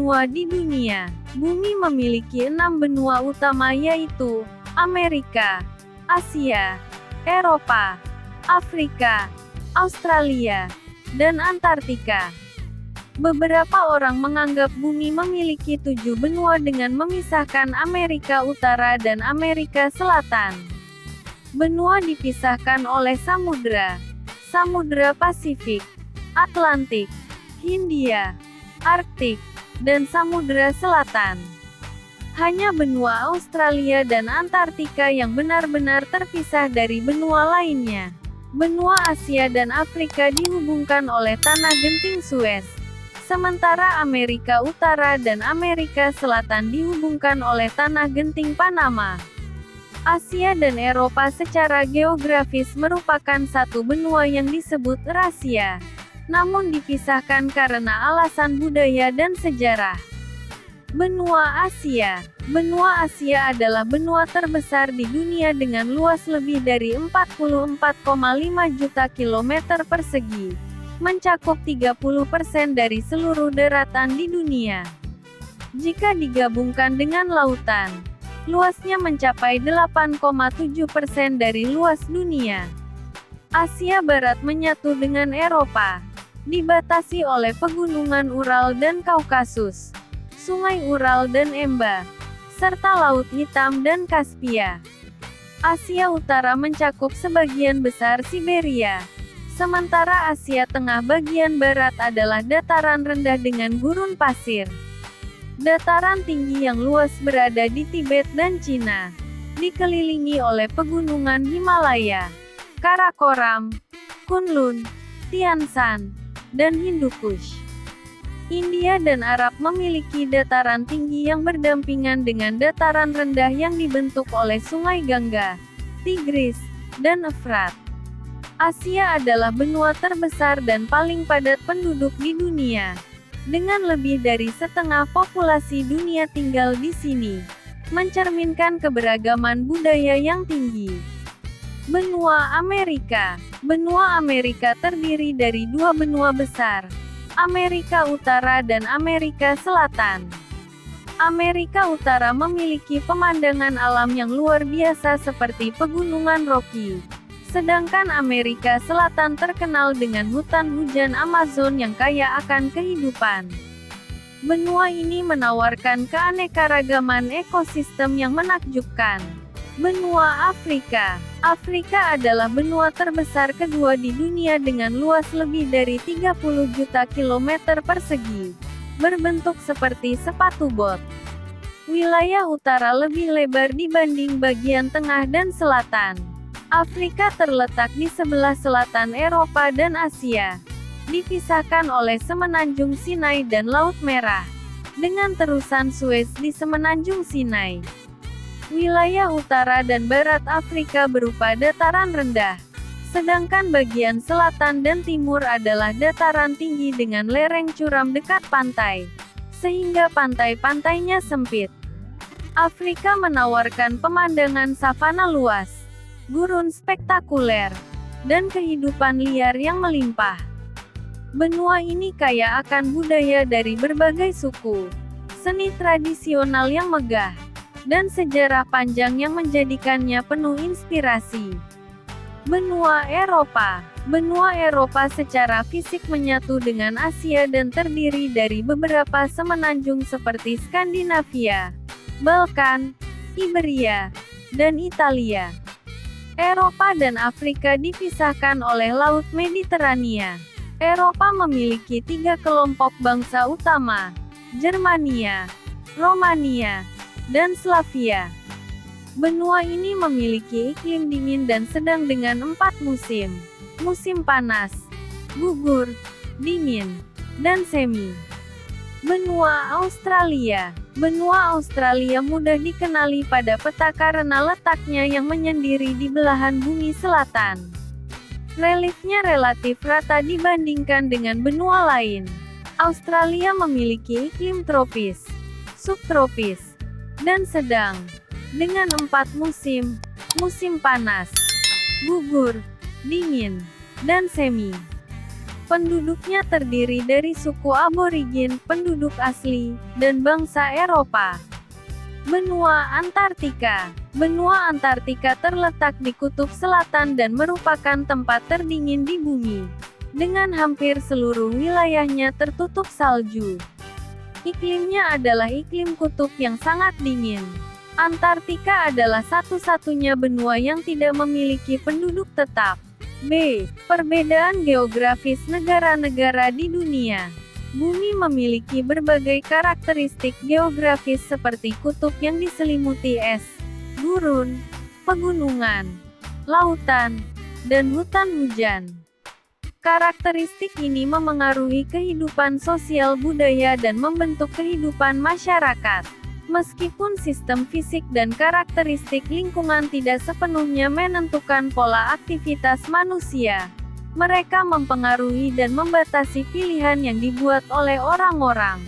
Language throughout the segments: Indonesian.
benua di dunia. Bumi memiliki 6 benua utama yaitu Amerika, Asia, Eropa, Afrika, Australia, dan Antartika. Beberapa orang menganggap bumi memiliki 7 benua dengan memisahkan Amerika Utara dan Amerika Selatan. Benua dipisahkan oleh Samudra Pasifik, Atlantik, Hindia, Arktik, dan Samudra Selatan. Hanya benua Australia dan Antartika yang benar-benar terpisah dari benua lainnya. Benua Asia dan Afrika dihubungkan oleh Tanah Genting Suez. Sementara Amerika Utara dan Amerika Selatan dihubungkan oleh Tanah Genting Panama. Asia dan Eropa secara geografis merupakan satu benua yang disebut Eurasia, namun dipisahkan karena alasan budaya dan sejarah. Benua Asia adalah benua terbesar di dunia dengan luas lebih dari 44,5 juta kilometer persegi, mencakup 30% dari seluruh daratan di dunia. Jika digabungkan dengan lautan, luasnya mencapai 8,7% dari luas dunia. Asia Barat menyatu dengan Eropa, dibatasi oleh pegunungan Ural dan Kaukasus, Sungai Ural dan Emba, serta Laut Hitam dan Kaspia. Asia Utara mencakup sebagian besar Siberia. Sementara Asia Tengah bagian barat adalah dataran rendah dengan gurun pasir. Dataran tinggi yang luas berada di Tibet dan Cina, dikelilingi oleh pegunungan Himalaya, Karakoram, Kunlun, Tian Shan, dan Hindu Kush. India dan Arab memiliki dataran tinggi yang berdampingan dengan dataran rendah yang dibentuk oleh Sungai Gangga, Tigris, dan Efrat. Asia adalah benua terbesar dan paling padat penduduk di dunia. Dengan lebih dari setengah populasi dunia tinggal di sini, mencerminkan keberagaman budaya yang tinggi. Benua Amerika terdiri dari 2 benua besar, Amerika Utara dan Amerika Selatan. Amerika Utara memiliki pemandangan alam yang luar biasa seperti pegunungan Rocky. Sedangkan Amerika Selatan terkenal dengan hutan hujan Amazon yang kaya akan kehidupan. Benua ini menawarkan keanekaragaman ekosistem yang menakjubkan. Benua Afrika adalah benua terbesar kedua di dunia dengan luas lebih dari 30 juta kilometer persegi, berbentuk seperti sepatu bot. Wilayah utara lebih lebar dibanding bagian tengah dan selatan. Afrika terletak di sebelah selatan Eropa dan Asia, dipisahkan oleh Semenanjung Sinai dan Laut Merah, dengan terusan Suez di Semenanjung Sinai. Wilayah utara dan barat Afrika berupa dataran rendah, sedangkan bagian selatan dan timur adalah dataran tinggi dengan lereng curam dekat pantai, sehingga pantai-pantainya sempit. Afrika menawarkan pemandangan savana luas, gurun spektakuler, dan kehidupan liar yang melimpah. Benua ini kaya akan budaya dari berbagai suku, seni tradisional yang megah, dan sejarah panjang yang menjadikannya penuh inspirasi. Benua Eropa secara fisik menyatu dengan Asia dan terdiri dari beberapa semenanjung seperti Skandinavia, Balkan, Iberia, dan Italia. Eropa dan Afrika dipisahkan oleh Laut Mediterania. Eropa memiliki 3 kelompok bangsa utama, Germania, Romania, dan Slavia. Benua ini memiliki iklim dingin dan sedang dengan 4 musim. Musim panas, gugur, dingin, dan semi. Benua Australia mudah dikenali pada peta karena letaknya yang menyendiri di belahan bumi selatan. Reliefnya relatif rata dibandingkan dengan benua lain. Australia memiliki iklim tropis, subtropis, dan sedang, dengan 4 musim: musim panas, gugur, dingin, dan semi. Penduduknya terdiri dari suku aborigin, penduduk asli, dan bangsa Eropa. Benua Antartika. Benua Antartika terletak di kutub selatan dan merupakan tempat terdingin di bumi, dengan hampir seluruh wilayahnya tertutup salju. Iklimnya adalah iklim kutub yang sangat dingin. Antartika adalah satu-satunya benua yang tidak memiliki penduduk tetap. B. Perbedaan geografis negara-negara di dunia. Bumi memiliki berbagai karakteristik geografis seperti kutub yang diselimuti es, gurun, pegunungan, lautan, dan hutan hujan. Karakteristik ini memengaruhi kehidupan sosial budaya dan membentuk kehidupan masyarakat. Meskipun sistem fisik dan karakteristik lingkungan tidak sepenuhnya menentukan pola aktivitas manusia, mereka mempengaruhi dan membatasi pilihan yang dibuat oleh orang-orang.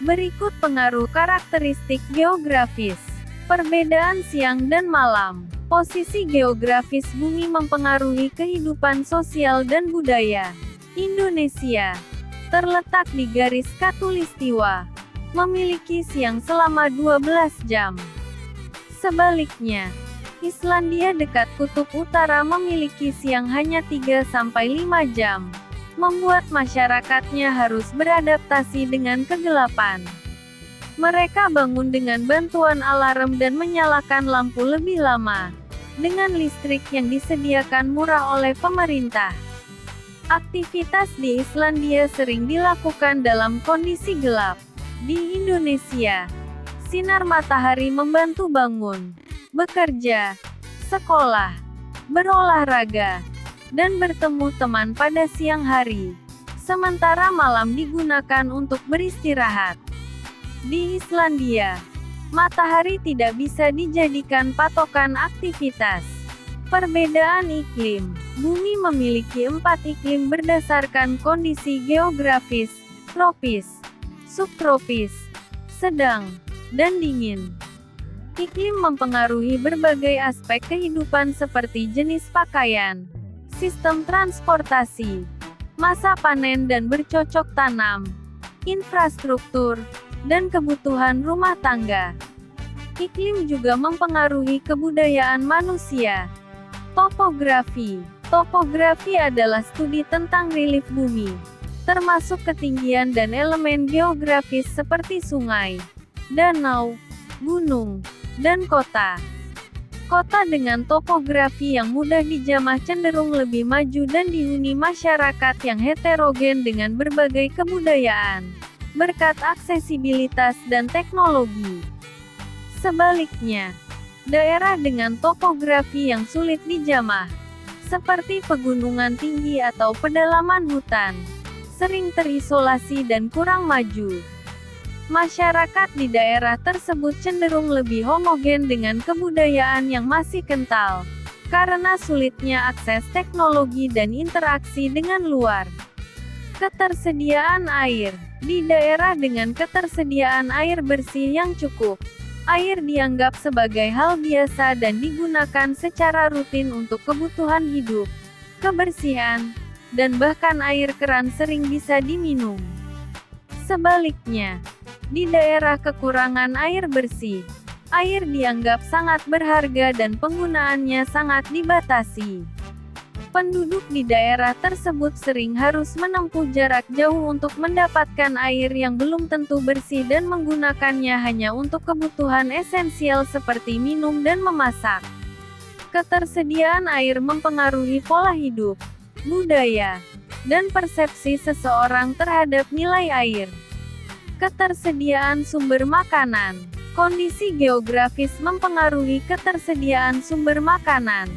Berikut pengaruh karakteristik geografis. Perbedaan siang dan malam. Posisi geografis bumi mempengaruhi kehidupan sosial dan budaya. Indonesia terletak di garis khatulistiwa, memiliki siang selama 12 jam. Sebaliknya, Islandia dekat kutub utara memiliki siang hanya 3-5 jam, membuat masyarakatnya harus beradaptasi dengan kegelapan. Mereka bangun dengan bantuan alarm dan menyalakan lampu lebih lama, dengan listrik yang disediakan murah oleh pemerintah. Aktivitas di Islandia sering dilakukan dalam kondisi gelap. Di Indonesia, sinar matahari membantu bangun, bekerja, sekolah, berolahraga, dan bertemu teman pada siang hari. Sementara malam digunakan untuk beristirahat. Di Islandia, matahari tidak bisa dijadikan patokan aktivitas. Perbedaan iklim. Bumi memiliki 4 iklim berdasarkan kondisi geografis: tropis, subtropis, sedang, dan dingin. Iklim mempengaruhi berbagai aspek kehidupan seperti jenis pakaian, sistem transportasi, masa panen dan bercocok tanam, infrastruktur, dan kebutuhan rumah tangga. Iklim juga mempengaruhi kebudayaan manusia. Topografi. Topografi adalah studi tentang relief bumi, termasuk ketinggian dan elemen geografis seperti sungai, danau, gunung, dan kota. Kota dengan topografi yang mudah dijamah cenderung lebih maju dan dihuni masyarakat yang heterogen dengan berbagai kebudayaan, berkat aksesibilitas dan teknologi. Sebaliknya, daerah dengan topografi yang sulit dijamah, seperti pegunungan tinggi atau pedalaman hutan, sering terisolasi dan kurang maju. Masyarakat di daerah tersebut cenderung lebih homogen dengan kebudayaan yang masih kental, karena sulitnya akses teknologi dan interaksi dengan luar. Ketersediaan air. Di daerah dengan ketersediaan air bersih yang cukup, air dianggap sebagai hal biasa dan digunakan secara rutin untuk kebutuhan hidup, kebersihan, dan bahkan air keran sering bisa diminum. Sebaliknya, di daerah kekurangan air bersih, air dianggap sangat berharga dan penggunaannya sangat dibatasi. Penduduk di daerah tersebut sering harus menempuh jarak jauh untuk mendapatkan air yang belum tentu bersih dan menggunakannya hanya untuk kebutuhan esensial seperti minum dan memasak. Ketersediaan air mempengaruhi pola hidup, budaya, dan persepsi seseorang terhadap nilai air. Ketersediaan sumber makanan. Kondisi geografis mempengaruhi ketersediaan sumber makanan.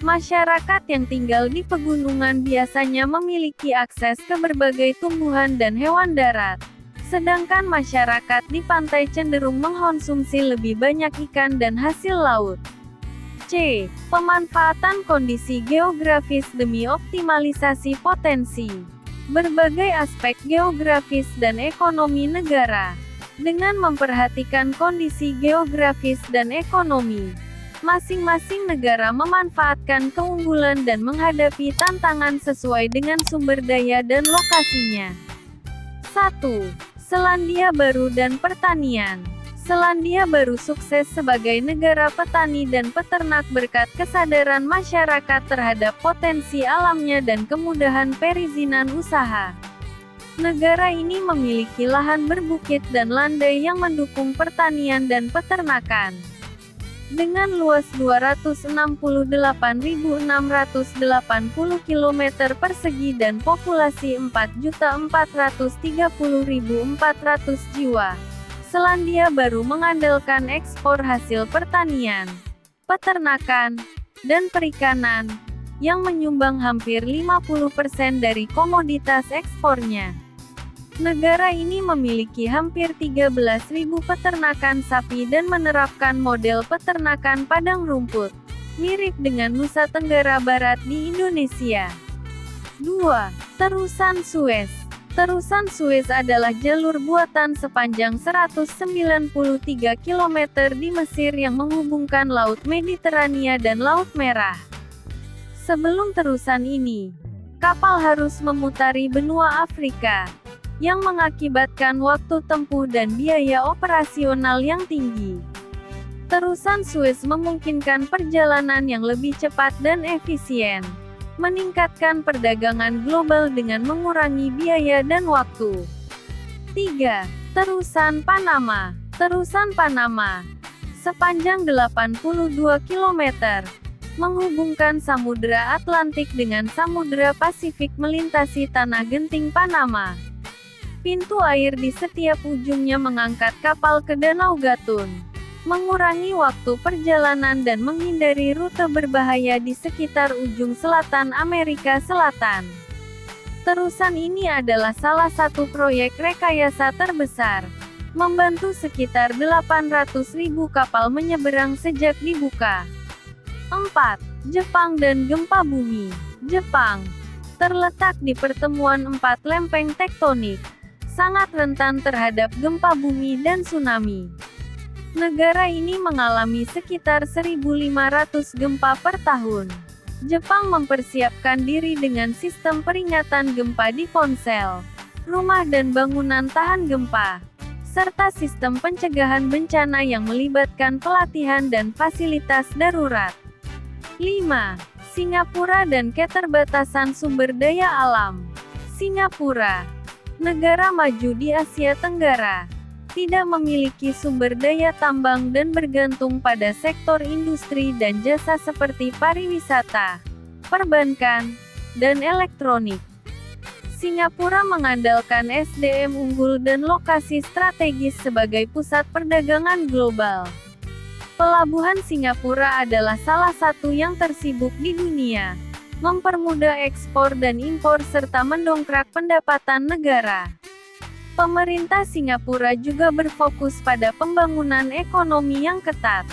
Masyarakat yang tinggal di pegunungan biasanya memiliki akses ke berbagai tumbuhan dan hewan darat, sedangkan masyarakat di pantai cenderung mengkonsumsi lebih banyak ikan dan hasil laut. C. Pemanfaatan kondisi geografis demi optimalisasi potensi. Berbagai aspek geografis dan ekonomi negara. Dengan memperhatikan kondisi geografis dan ekonomi, Masing-masing negara memanfaatkan keunggulan dan menghadapi tantangan sesuai dengan sumber daya dan lokasinya. 1. Selandia Baru dan pertanian. Selandia Baru sukses sebagai negara petani dan peternak berkat kesadaran masyarakat terhadap potensi alamnya dan kemudahan perizinan usaha. Negara ini memiliki lahan berbukit dan landai yang mendukung pertanian dan peternakan. Dengan luas 268.680 km persegi dan populasi 4.430.400 jiwa, Selandia Baru mengandalkan ekspor hasil pertanian, peternakan, dan perikanan, yang menyumbang hampir 50% dari komoditas ekspornya. Negara ini memiliki hampir 13.000 peternakan sapi dan menerapkan model peternakan padang rumput, mirip dengan Nusa Tenggara Barat di Indonesia. 2. Terusan Suez. Terusan Suez adalah jalur buatan sepanjang 193 km di Mesir yang menghubungkan Laut Mediterania dan Laut Merah. Sebelum terusan ini, kapal harus memutari benua Afrika, yang mengakibatkan waktu tempuh dan biaya operasional yang tinggi. Terusan Suez memungkinkan perjalanan yang lebih cepat dan efisien, meningkatkan perdagangan global dengan mengurangi biaya dan waktu. 3. Terusan Panama. Terusan Panama, sepanjang 82 km, menghubungkan Samudra Atlantik dengan Samudra Pasifik melintasi Tanah Genting Panama. Pintu air di setiap ujungnya mengangkat kapal ke Danau Gatun, mengurangi waktu perjalanan dan menghindari rute berbahaya di sekitar ujung selatan Amerika Selatan. Terusan ini adalah salah satu proyek rekayasa terbesar, membantu sekitar 800.000 kapal menyeberang sejak dibuka. 4. Jepang dan gempa bumi. Jepang terletak di pertemuan 4 lempeng tektonik, sangat rentan terhadap gempa bumi dan tsunami. Negara ini mengalami sekitar 1.500 gempa per tahun. Jepang mempersiapkan diri dengan sistem peringatan gempa di ponsel, rumah dan bangunan tahan gempa, serta sistem pencegahan bencana yang melibatkan pelatihan dan fasilitas darurat. 5. Singapura dan keterbatasan sumber daya alam. Singapura, negara maju di Asia Tenggara, tidak memiliki sumber daya tambang dan bergantung pada sektor industri dan jasa seperti pariwisata, perbankan, dan elektronik. Singapura mengandalkan SDM unggul dan lokasi strategis sebagai pusat perdagangan global. Pelabuhan Singapura adalah salah satu yang tersibuk di dunia, mempermudah ekspor dan impor serta mendongkrak pendapatan negara. Pemerintah Singapura juga berfokus pada pembangunan ekonomi yang ketat.